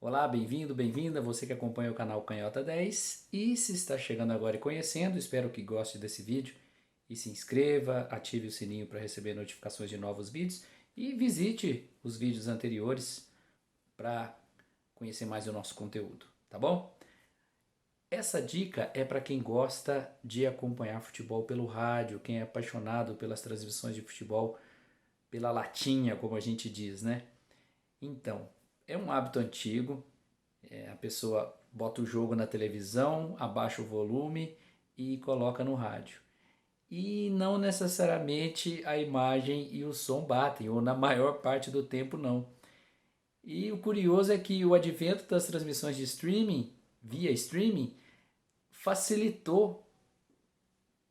Olá, bem-vindo, bem-vinda, você que acompanha o canal Canhota 10 e se está chegando agora e conhecendo, espero que goste desse vídeo e se inscreva, ative o sininho para receber notificações de novos vídeos e visite os vídeos anteriores para conhecer mais o nosso conteúdo, tá bom? Essa dica é para quem gosta de acompanhar futebol pelo rádio, quem é apaixonado pelas transmissões de futebol pela latinha, como a gente diz, né? Então, é um hábito antigo. A pessoa bota o jogo na televisão, abaixa o volume e coloca no rádio. E não necessariamente a imagem e o som batem, ou na maior parte do tempo não. E o curioso é que o advento das transmissões de streaming, via streaming, facilitou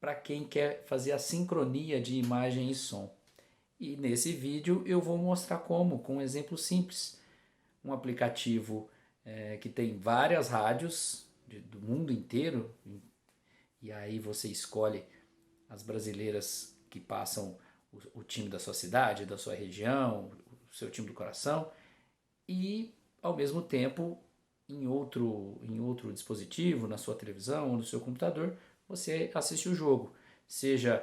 para quem quer fazer a sincronia de imagem e som. E nesse vídeo eu vou mostrar como, com um exemplo simples. Um aplicativo que tem várias rádios do mundo inteiro, e aí você escolhe as brasileiras que passam o time da sua cidade, da sua região, o seu time do coração, e ao mesmo tempo em outro dispositivo, na sua televisão ou no seu computador, você assiste o jogo, seja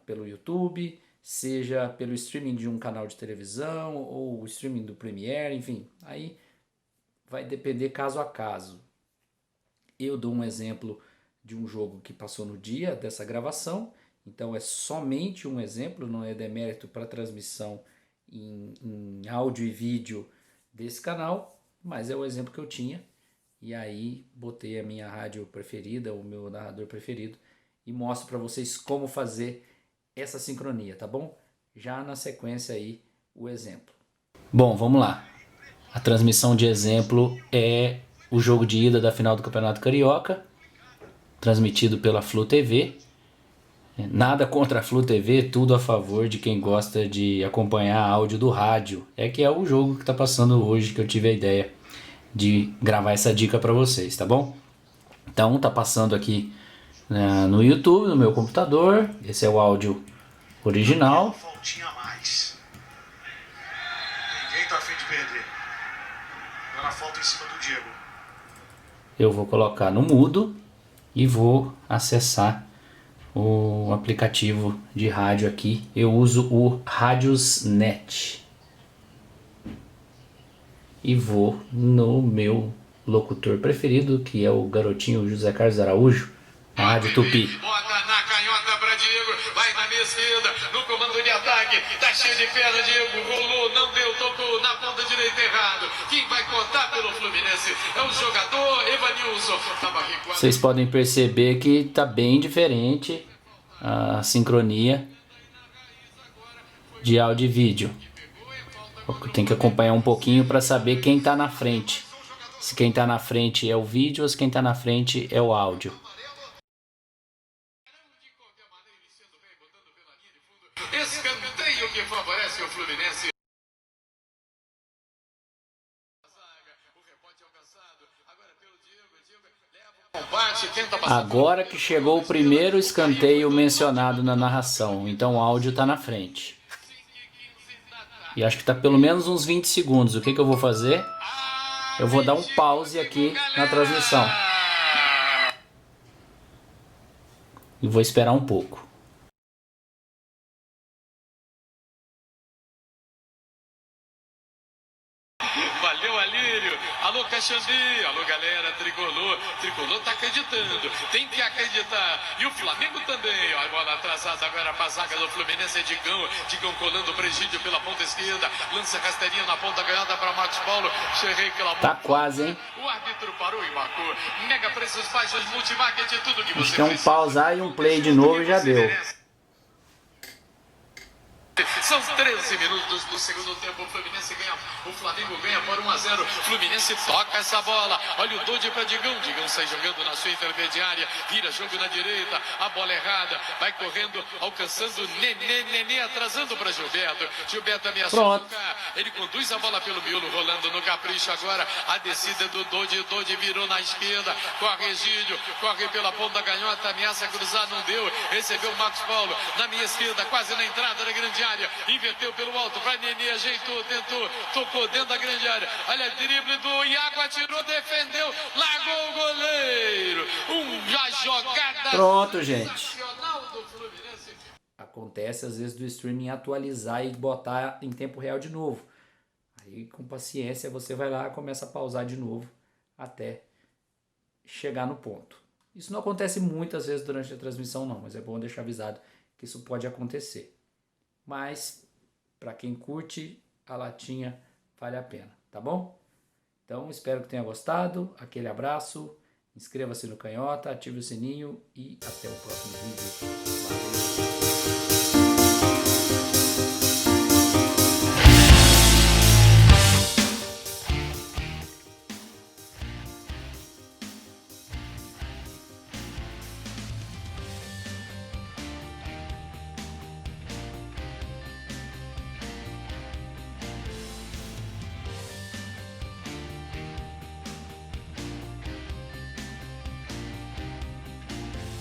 pelo YouTube, seja pelo streaming de um canal de televisão ou o streaming do Premiere, enfim, aí vai depender caso a caso. Eu dou um exemplo de um jogo que passou no dia dessa gravação, então é somente um exemplo, não é demérito para transmissão em áudio e vídeo desse canal, mas é o exemplo que eu tinha. E aí botei a minha rádio preferida, o meu narrador preferido, e mostro para vocês como fazer essa sincronia, tá bom? Já na sequência aí o exemplo. Bom, vamos lá. A transmissão de exemplo é o jogo de ida da final do Campeonato Carioca, transmitido pela Flu TV. Nada contra a Flu TV, tudo a favor de quem gosta de acompanhar áudio do rádio. É que é o jogo que está passando hoje, que eu tive a ideia de gravar essa dica para vocês, tá bom? Então tá passando aqui no YouTube, no meu computador. Esse é o áudio original. Faltinha a mais. Ninguém tá afim de perder. Agora falta em cima do Diego. Eu vou colocar no mudo e vou acessar o aplicativo de rádio aqui. Eu uso o Radiosnet. E vou no meu locutor preferido, que é o garotinho José Carlos Araújo, na Rádio Tupi. Bota na canhota pra Diego, vai na minha esquerda, no comando de ataque, tá cheio de perna, Diego, rolou, não deu, tocou na ponta direita errado. Quem vai cortar pelo Fluminense é o jogador Evanilson. Vocês podem perceber que tá bem diferente a sincronia de áudio e vídeo. Tem que acompanhar um pouquinho para saber quem tá na frente. Se quem tá na frente é o vídeo ou se quem tá na frente é o áudio. Escanteio que favorece o Fluminense. Agora que chegou o primeiro escanteio mencionado na narração, então o áudio está na frente. E acho que está pelo menos uns 20 segundos. O que eu vou fazer? Eu vou dar um pause aqui na transmissão. E vou esperar um pouco. Valeu, Alírio. Alô, Caxambi. Alô, galera, Tricolor. Tricolor tá acreditando. Tem que acreditar. E o Flamengo também. Ó, a bola atrasada agora pra zaga do Fluminense. É Digão. Digão colando o Presídio pela ponta esquerda. Lança rasteirinha na ponta ganhada pra Marcos Paulo. Tá quase, hein? O árbitro parou e marcou. Mega preços baixos, multimarket, tudo que você precisa. Tem um pausar e um play de novo e já deu. São 13 minutos do segundo tempo. O Fluminense ganha, o Flamengo ganha por 1-0. Fluminense toca essa bola. Olha o Dodi para Digão. Digão sai jogando na sua intermediária. Vira jogo na direita. A bola errada. Vai correndo, alcançando Nenê, atrasando para Gilberto. Gilberto ameaçou tocar. Ele conduz a bola pelo miolo, rolando no capricho agora. A descida do Dodi. Dodi virou na esquerda. Corre Egídio. Corre pela ponta ganhota. Ameaça cruzar, não deu. Recebeu o Marcos Paulo na minha esquerda, quase na entrada da grande área. inverteu pelo alto, vai Nenê, ajeitou, tentou, tocou dentro da grande área. Olha, drible do Iago, atirou, defendeu, largou o goleiro. Uma jogada Pronto, gente. sensacional do Fluminense. Acontece às vezes do streaming atualizar e botar em tempo real de novo. Aí com paciência você vai lá e começa a pausar de novo até chegar no ponto. Isso não acontece muitas vezes durante a transmissão não, mas é bom deixar avisado que isso pode acontecer. Mas para quem curte, a latinha vale a pena, tá bom? Então espero que tenha gostado, aquele abraço, inscreva-se no Canhota, ative o sininho e até o próximo vídeo. Valeu!